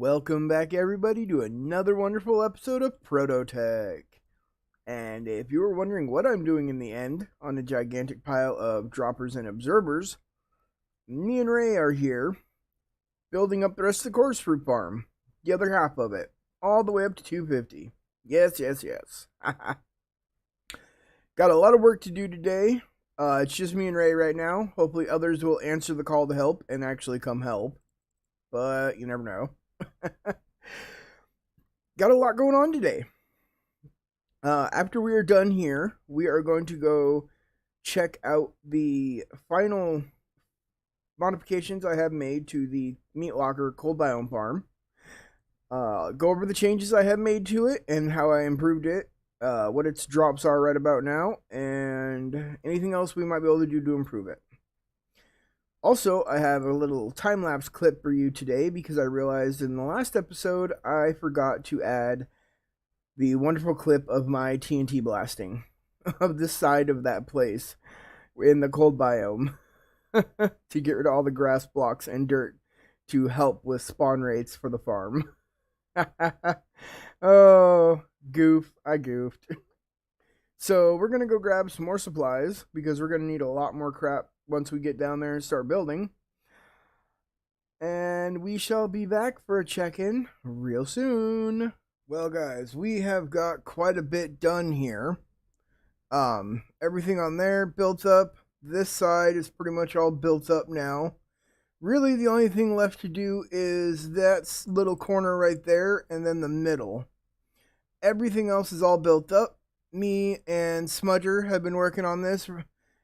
Welcome back, everybody, to another wonderful episode of ProtoTech. And if you were wondering what I'm doing in the end on a gigantic pile of droppers and observers, me and Ray are here building up the rest of the coarse fruit farm, the other half of it, all the way up to 250. Yes. Got a lot of work to do today. It's just me and Ray right now. Hopefully others will answer the call to help and actually come help. But you never know. Got a lot going on today. After we are done here, we are going to go check out the final modifications I have made to the meat locker cold biome farm. Go over the changes I have made to it and how I improved it, what its drops are right about now, and anything else we might be able to do to improve it. Also, I have a little time-lapse clip for you today because I realized in the last episode I forgot to add the wonderful clip of my TNT blasting of this side of that place in the cold biome to get rid of all the grass blocks and dirt to help with spawn rates for the farm. Oh, I goofed. So we're going to go grab some more supplies because we're going to need a lot more crap once we get down there and start building. And we shall be back for a check-in real soon. Well, guys, we have got quite a bit done here. Everything on there built up. This side is pretty much all built up now. Really, the only thing left to do is that little corner right there and then the middle. Everything else is all built up. Me and Smudger have been working on this.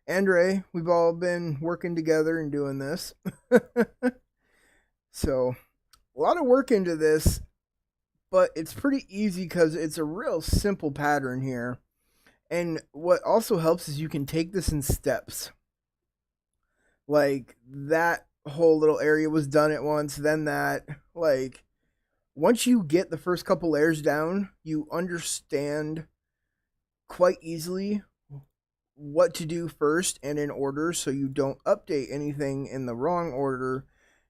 And Ray, we've all been working together and doing this. So, a lot of work into this, but it's pretty easy because it's a real simple pattern here. And what also helps is you can take this in steps. Like, that whole little area was done at once, then that. Like, once you get the first couple layers down, you understand quite easily what to do first and in order so you don't update anything in the wrong order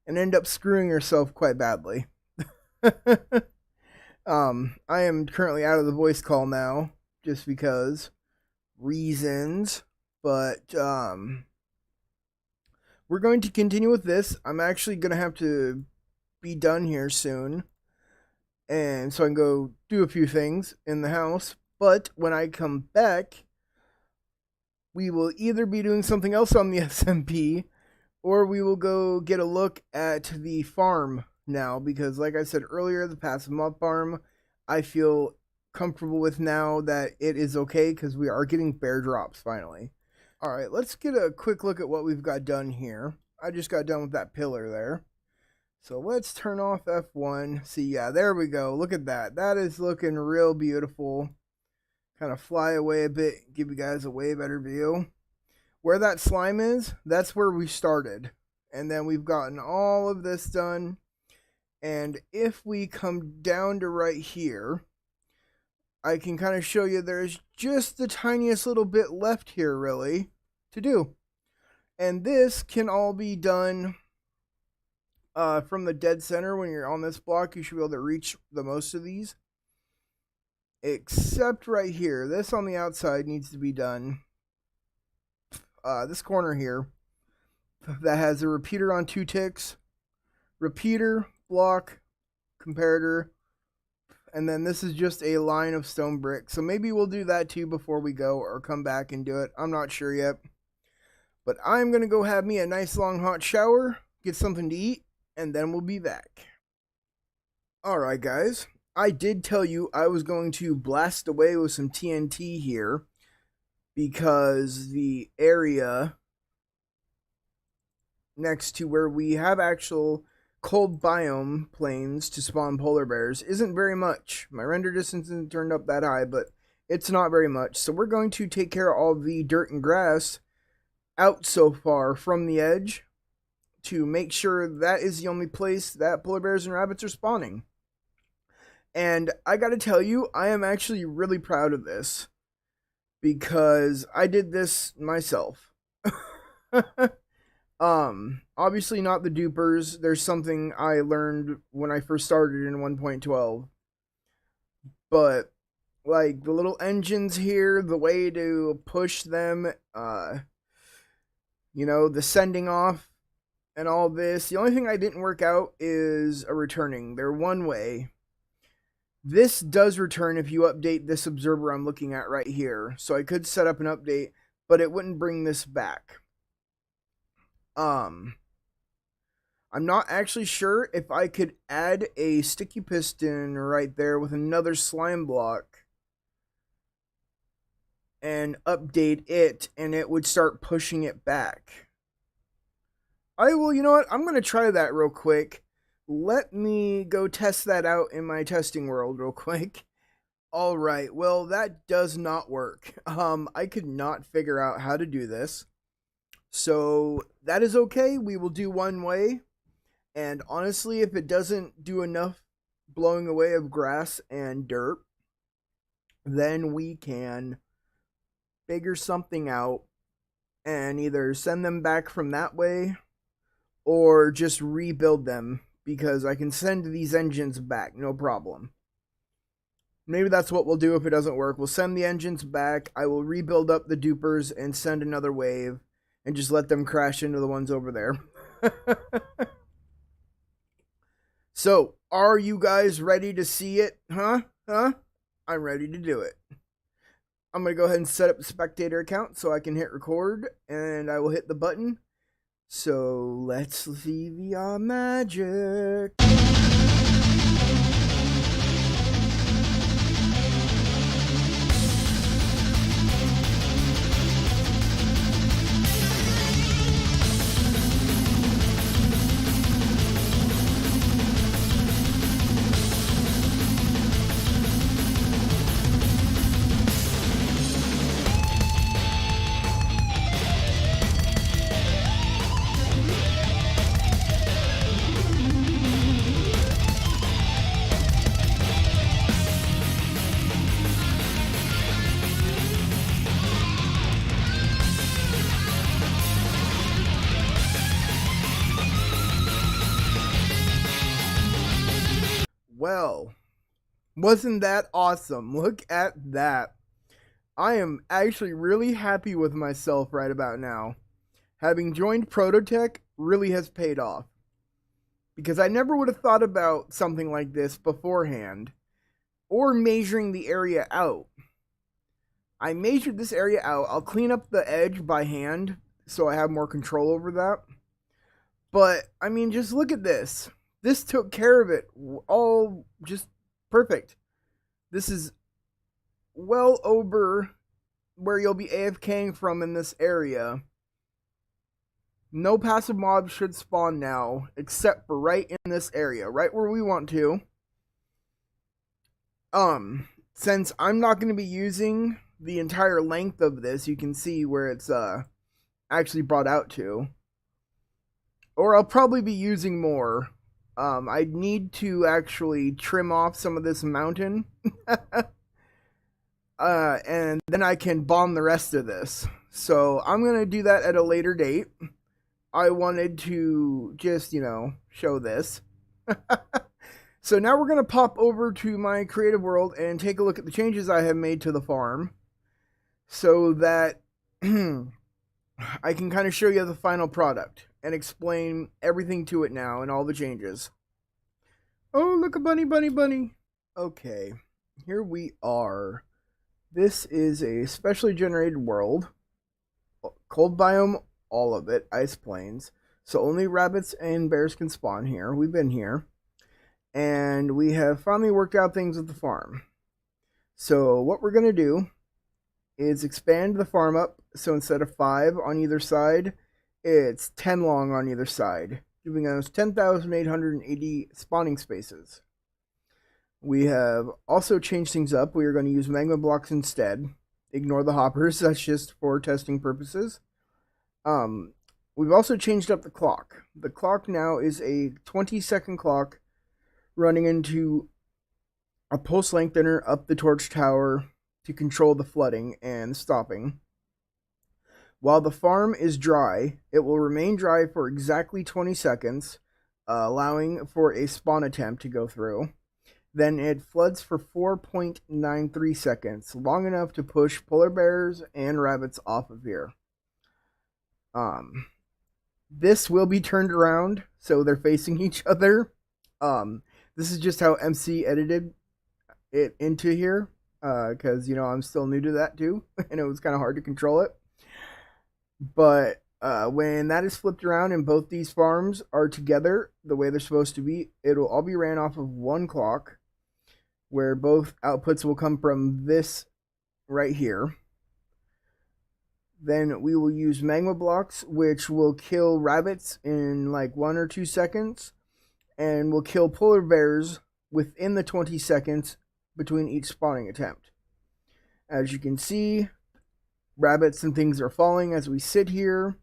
and end up screwing yourself quite badly. I am currently out of the voice call now just because reasons, but we're going to continue with this. I'm actually going to have to be done here soon, and so I can go do a few things in the house, but when I come back, we will either be doing something else on the SMP, or we will go get a look at the farm now, because like I said earlier, the passive mob farm, I feel comfortable with now that it is okay, because we are getting bear drops finally. Alright, let's get a quick look at what we've got done here. I just got done with that pillar there. So let's turn off F1. See, yeah, there we go. Look at that. That is looking real beautiful. Kind of fly away a bit, give you guys a way better view. Where that slime is, that's where we started. And then we've gotten all of this done. And if we come down to right here, I can kind of show you there's just the tiniest little bit left here, really, to do. And this can all be done from the dead center. When you're on this block, you should be able to reach the most of these. Except right here. This on the outside needs to be done. This corner here that has a repeater on 2 ticks. Repeater, block, comparator. And then this is just a line of stone brick. So maybe we'll do that too before we go or come back and do it. I'm not sure yet. But I'm going to go have me a nice long hot shower, get something to eat, and then we'll be back. Alright guys. I did tell you I was going to blast away with some TNT here because the area next to where we have actual cold biome plains to spawn polar bears isn't very much. My render distance isn't turned up that high, but it's not very much. So we're going to take care of all the dirt and grass out so far from the edge to make sure that is the only place that polar bears and rabbits are spawning. And I gotta tell you, I am actually really proud of this because I did this myself. Obviously not the dupers. There's something I learned when I first started in 1.12. But like the little engines here, the way to push them, the sending off and all this. The only thing I didn't work out is a returning. They're one way. This does return if you update this observer I'm looking at right here. So I could set up an update, but it wouldn't bring this back. I'm not actually sure if I could add a sticky piston right there with another slime block and update it, and it would start pushing it back. You know what? I'm going to try that real quick. Let me go test that out in my testing world real quick. All right, well, that does not work. I could not figure out how to do this. So that is okay. We will do one way. And honestly, if it doesn't do enough blowing away of grass and dirt, then we can figure something out and either send them back from that way or just rebuild them, because I can send these engines back, no problem. Maybe that's what we'll do if it doesn't work. We'll send the engines back. I will rebuild up the dupers and send another wave and just let them crash into the ones over there. So, are you guys ready to see it? Huh? I'm ready to do it. I'm going to go ahead and set up the spectator account so I can hit record, and I will hit the button. So, let's see the magic. Well, wasn't that awesome? Look at that. I am actually really happy with myself right about now. Having joined ProtoTech really has paid off, because I never would have thought about something like this beforehand, or measuring the area out. I measured this area out. I'll clean up the edge by hand so I have more control over that. But, I mean, just look at this. This took care of it. All just perfect. This is well over where you'll be AFKing from in this area. No passive mobs should spawn now, except for right in this area, right where we want to. Since I'm not going to be using the entire length of this, you can see where it's actually brought out to. Or I'll probably be using more. I need to actually trim off some of this mountain. And then I can bomb the rest of this. So I'm going to do that at a later date. I wanted to just, show this. So now we're going to pop over to my creative world and take a look at the changes I have made to the farm, so that I can kind of show you the final product and explain everything to it now and all the changes. Oh, look, a bunny. Okay, here we are. This is a specially generated world. Cold biome, all of it, ice plains. So only rabbits and bears can spawn here. We've been here. And we have finally worked out things with the farm. So what we're going to do is expand the farm up. So instead of 5 on either side, it's 10 long on either side, giving us 10,880 spawning spaces. We have also changed things up. We are going to use magma blocks instead. Ignore the hoppers. That's just for testing purposes. We've also changed up the clock. The clock now is a 20-second clock running into a pulse lengthener up the torch tower to control the flooding and stopping. While the farm is dry, it will remain dry for exactly 20 seconds, allowing for a spawn attempt to go through. Then it floods for 4.93 seconds, long enough to push polar bears and rabbits off of here. This will be turned around so they're facing each other. This is just how MC edited it into here, because I'm still new to that too, and it was kind of hard to control it. But when that is flipped around and both these farms are together the way they're supposed to be, it'll all be ran off of one clock, where both outputs will come from this right here. Then we will use magma blocks, which will kill rabbits in like 1 or 2 seconds, and will kill polar bears within the 20 seconds between each spawning attempt. As you can see, rabbits and things are falling as we sit here.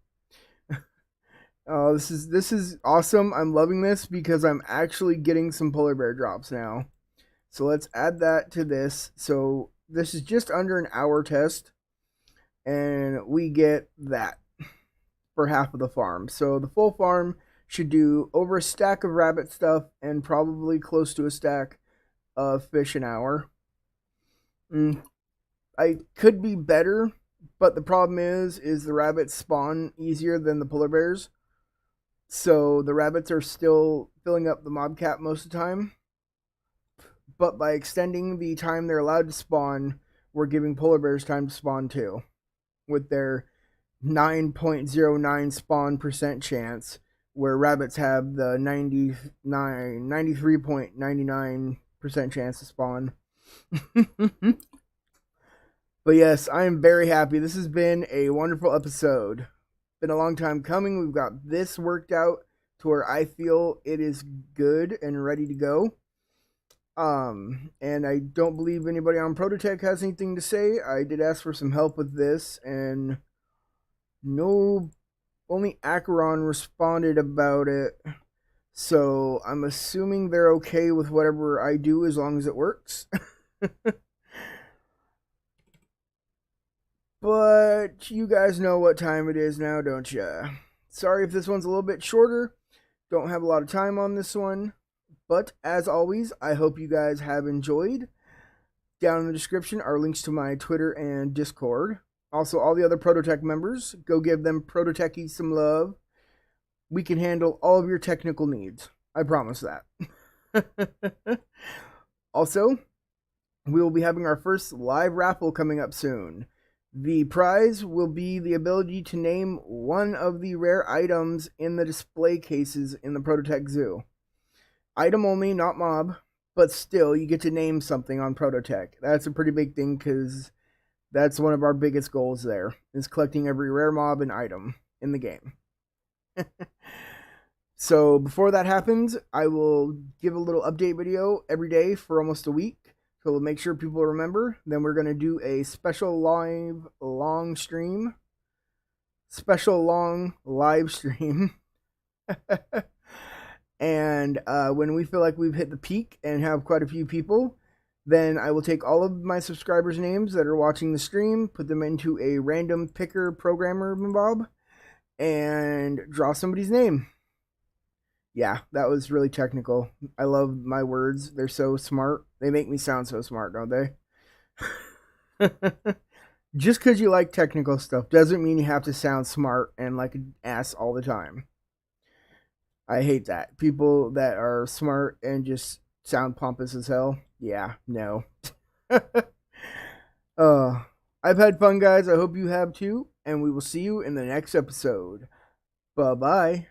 This is awesome. I'm loving this because I'm actually getting some polar bear drops now. So let's add that to this. So this is just under an hour test, and we get that for half of the farm. So the full farm should do over a stack of rabbit stuff and probably close to a stack of fish an hour. I could be better, but the problem is the rabbits spawn easier than the polar bears. So the rabbits are still filling up the mob cap most of the time. But by extending the time they're allowed to spawn, we're giving polar bears time to spawn too, with their 9.09 spawn percent chance, where rabbits have the 93.99% chance to spawn. But yes, I am very happy. This has been a wonderful episode. Been a long time coming. We've got this worked out to where I feel it is good and ready to go. And I don't believe anybody on ProtoTech has anything to say. I did ask for some help with this, and only Acheron responded about it. So I'm assuming they're okay with whatever I do as long as it works. But you guys know what time it is now, don't ya? Sorry if this one's a little bit shorter. Don't have a lot of time on this one. But as always, I hope you guys have enjoyed. Down in the description are links to my Twitter and Discord. Also, all the other ProtoTech members, go give them ProtoTechies some love. We can handle all of your technical needs. I promise that. Also, we will be having our first live raffle coming up soon. The prize will be the ability to name one of the rare items in the display cases in the ProtoTech Zoo. Item only, not mob, but still, you get to name something on ProtoTech. That's a pretty big thing, because that's one of our biggest goals there, is collecting every rare mob and item in the game. So before that happens, I will give a little update video every day for almost a week. So we'll make sure people remember. Then we're going to do a special live stream. And when we feel like we've hit the peak and have quite a few people, then I will take all of my subscribers' names that are watching the stream, put them into a random picker programmer mob, and draw somebody's name. Yeah, that was really technical. I love my words. They're so smart. They make me sound so smart, don't they? Just because you like technical stuff doesn't mean you have to sound smart and like an ass all the time. I hate that. People that are smart and just sound pompous as hell. Yeah, no. I've had fun, guys. I hope you have too. And we will see you in the next episode. Bye-bye.